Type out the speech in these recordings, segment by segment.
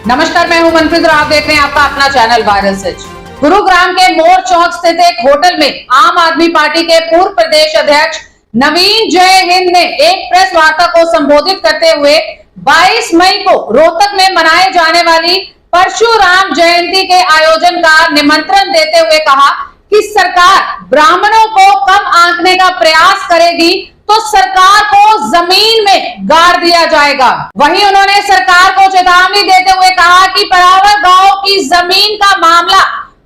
नमस्कार, मैं हूं मनप्रीत और आप देख रहे हैं आपका अपना चैनल वायरल सच। गुरुग्राम के मोर चौक स्थित एक होटल में आम आदमी पार्टी के पूर्व प्रदेश अध्यक्ष नवीन जय हिंद ने एक प्रेस वार्ता को संबोधित करते हुए 22 मई को रोहतक में मनाए जाने वाली परशुराम जयंती के आयोजन का निमंत्रण देते हुए कहा कि सरकार ब्राह्मणों को कम आंकने का प्रयास करेगी तो सरकार को जमीन में गाड़ दिया जाएगा। वहीं उन्होंने सरकार को चेतावनी देते हुए कहा कि परावर गांव की जमीन का मामला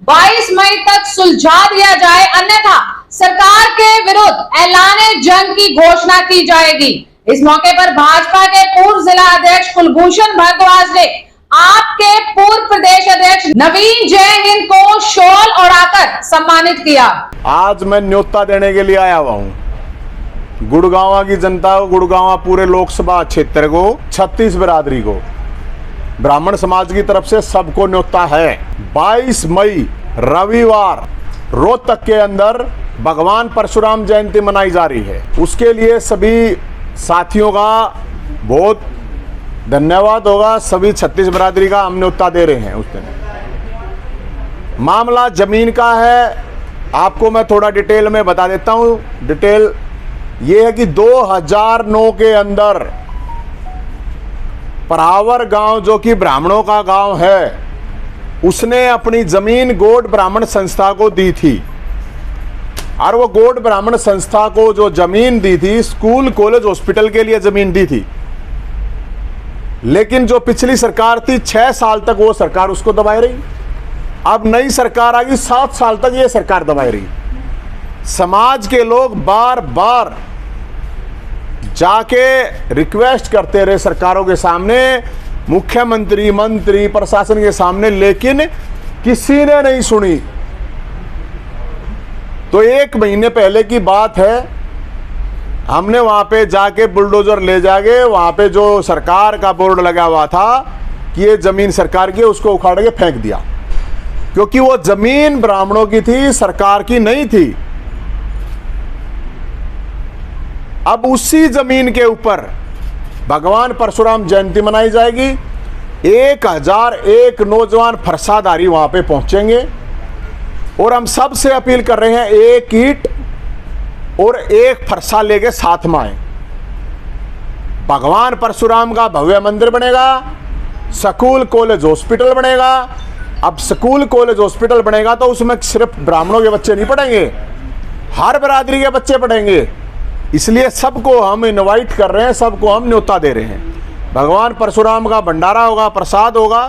22 मई तक सुलझा दिया जाए, अन्यथा सरकार के विरुद्ध ऐलाने जंग की घोषणा की जाएगी। इस मौके पर भाजपा के पूर्व जिला अध्यक्ष कुलभूषण भारद्वाज ने आपके पूर्व प्रदेश अध्यक्ष नवीन जय हिंद को शॉल ओढ़ाकर सम्मानित किया। आज मैं न्योता देने के लिए आया हुआ हूँ गुड़गांव की जनता को, गुड़गांव पूरे लोकसभा क्षेत्र को, 36 बिरादरी को, ब्राह्मण समाज की तरफ से सबको न्योता है। 22 मई रविवार रोहतक के अंदर भगवान परशुराम जयंती मनाई जा रही है। उसके लिए सभी साथियों का बहुत धन्यवाद होगा। सभी 36 बिरादरी का हम न्योता दे रहे हैं। उस दिन मामला जमीन का है। आपको मैं थोड़ा डिटेल में बता देता हूँ। डिटेल ये है कि 2009 के अंदर परावर गांव जो कि ब्राह्मणों का गांव है, उसने अपनी जमीन गौड़ ब्राह्मण संस्था को दी थी। और वो गौड़ ब्राह्मण संस्था को जो जमीन दी थी, स्कूल कॉलेज हॉस्पिटल के लिए जमीन दी थी। लेकिन जो पिछली सरकार थी 6 साल तक वो सरकार उसको दबाए रही। अब नई सरकार आ गई, 7 साल तक ये सरकार दबाए रही। समाज के लोग बार बार जाके रिक्वेस्ट करते रहे सरकारों के सामने, मुख्यमंत्री, मंत्री, प्रशासन के सामने, लेकिन किसी ने नहीं सुनी। तो 1 महीने पहले की बात है, हमने वहां पे जाके बुलडोजर ले जाके वहां पे जो सरकार का बोर्ड लगा हुआ था कि ये जमीन सरकार की, उसको उखाड़ के फेंक दिया, क्योंकि वो जमीन ब्राह्मणों की थी, सरकार की नहीं थी। अब उसी जमीन के ऊपर भगवान परशुराम जयंती मनाई जाएगी। 1001 नौजवान फरसाधारी वहां पे पहुंचेंगे और हम सब से अपील कर रहे हैं, एक ईंट और एक फरसा लेके साथ में आए। भगवान परशुराम का भव्य मंदिर बनेगा, स्कूल कॉलेज हॉस्पिटल बनेगा। अब स्कूल कॉलेज हॉस्पिटल बनेगा तो उसमें सिर्फ ब्राह्मणों के बच्चे नहीं पढ़ेंगे, हर बिरादरी के बच्चे पढ़ेंगे। इसलिए सबको हम इनवाइट कर रहे हैं, सबको हम न्योता दे रहे हैं। भगवान परशुराम का भंडारा होगा, प्रसाद होगा।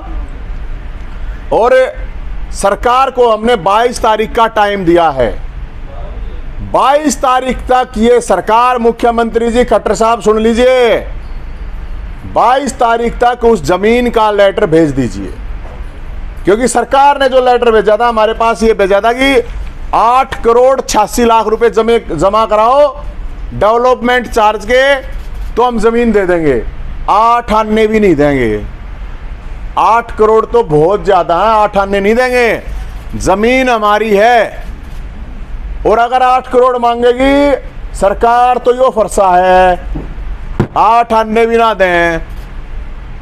और सरकार को हमने 22 तारीख का टाइम दिया है। 22 तारीख तक ये सरकार, मुख्यमंत्री जी खट्टर साहब सुन लीजिए, 22 तारीख तक उस जमीन का लेटर भेज दीजिए। क्योंकि सरकार ने जो लेटर भेजा था हमारे पास, ये भेजा था कि 8 करोड़ 86 लाख रुपए जमा कराओ डेवलपमेंट चार्ज के, तो हम जमीन दे देंगे। 8 आने भी नहीं देंगे। 8 करोड़ तो बहुत ज्यादा है, 8 आने नहीं देंगे। जमीन हमारी है और अगर 8 करोड़ मांगेगी सरकार तो यो फरसा है, 8 आने भी ना दें।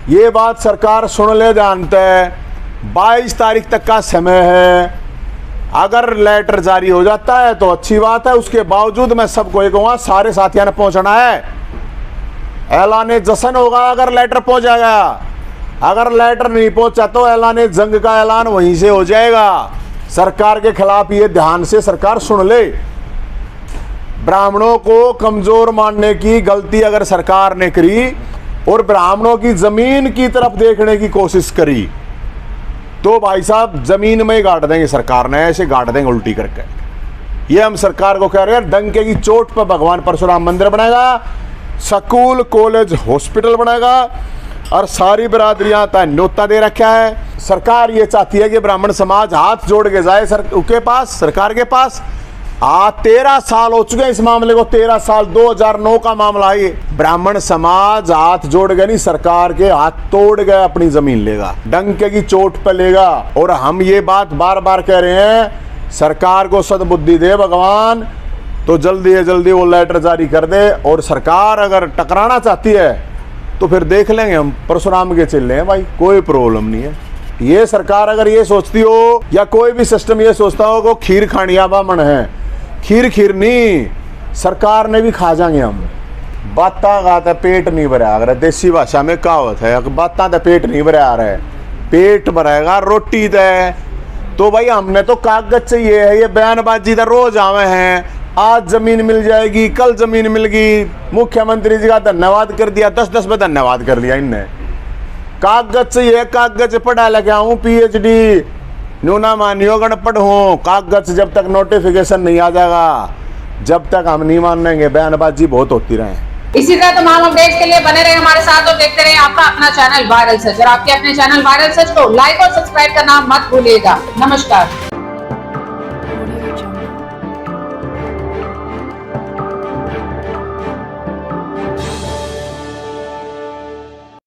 ये बात सरकार सुन ले, जानते हैं। 22 तारीख तक का समय है। अगर लेटर जारी हो जाता है तो अच्छी बात है। उसके बावजूद मैं सबको ये कहूँगा, सारे साथियों ने पहुंचना है। ऐलान जश्न होगा अगर लेटर पहुंच जाएगा। अगर लेटर नहीं पहुंचा तो ऐलान जंग का ऐलान वहीं से हो जाएगा। सरकार के खिलाफ ये ध्यान से सरकार सुन ले। ब्राह्मणों को कमजोर मानने की गलती अगर सरकार ने करी और ब्राह्मणों की जमीन की तरफ देखने की कोशिश करी तो भाई साहब जमीन में ही गाड़ देंगे। सरकार ने ऐसे गाड़ देंगे उल्टी करके। ये हम सरकार को कह रहे हैं। डंके की चोट पर भगवान परशुराम मंदिर बनेगा, स्कूल कॉलेज हॉस्पिटल बनेगा और सारी बिरादरियां तय न्योता दे रखा है। सरकार ये चाहती है कि ब्राह्मण समाज हाथ जोड़ के जाए सरकार के पास। 13 साल हो चुके हैं इस मामले को, 13 साल, 2009 का मामला है। ब्राह्मण समाज हाथ जोड़ गए नहीं, सरकार के हाथ तोड़ गए, अपनी जमीन लेगा, डंके की चोट पे लेगा। और हम ये बात बार बार कह रहे हैं, सरकार को सद्बुद्धि दे भगवान, तो जल्दी से जल्दी वो लेटर जारी कर दे। और सरकार अगर टकराना चाहती है तो फिर देख लेंगे हम, परशुराम के चिल्ले हैं भाई, कोई प्रॉब्लम नहीं है। ये सरकार अगर ये सोचती हो या कोई भी सिस्टम ये सोचता हो कि खीर खानिया बामण है, खीर नहीं, सरकार ने भी खा जाएंगे हम। बाता गाता पेट नहीं भरा, अगर देसी भाषा में कहावत है, बाता तो पेट नहीं भरा आ रहा है, पेट भरेगा रोटी तय। तो भाई हमने तो कागज चाहिए है, ये बयानबाजी तो रोज आवे हैं, आज जमीन मिल जाएगी, कल जमीन मिल गई, मुख्यमंत्री जी का धन्यवाद कर दिया, 10-10 में धन्यवाद कर लिया इनने। कागज चाहिए, कागज पढ़ा लगे हूँ, PhD न्यूना मानियो गण पढ़ूं, कागज जब तक नोटिफिकेशन नहीं आ जाएगा, जब तक हम नहीं मानेंगे, बयानबाजी बहुत होती रहे। इसी तरह तमाम अपडेट्स के लिए बने रहे हमारे साथ और देखते रहे आपका अपना चैनल वायरल सच। और आपके अपने चैनल वायरल सच को लाइक और सब्सक्राइब करना मत भूलिएगा। नमस्कार।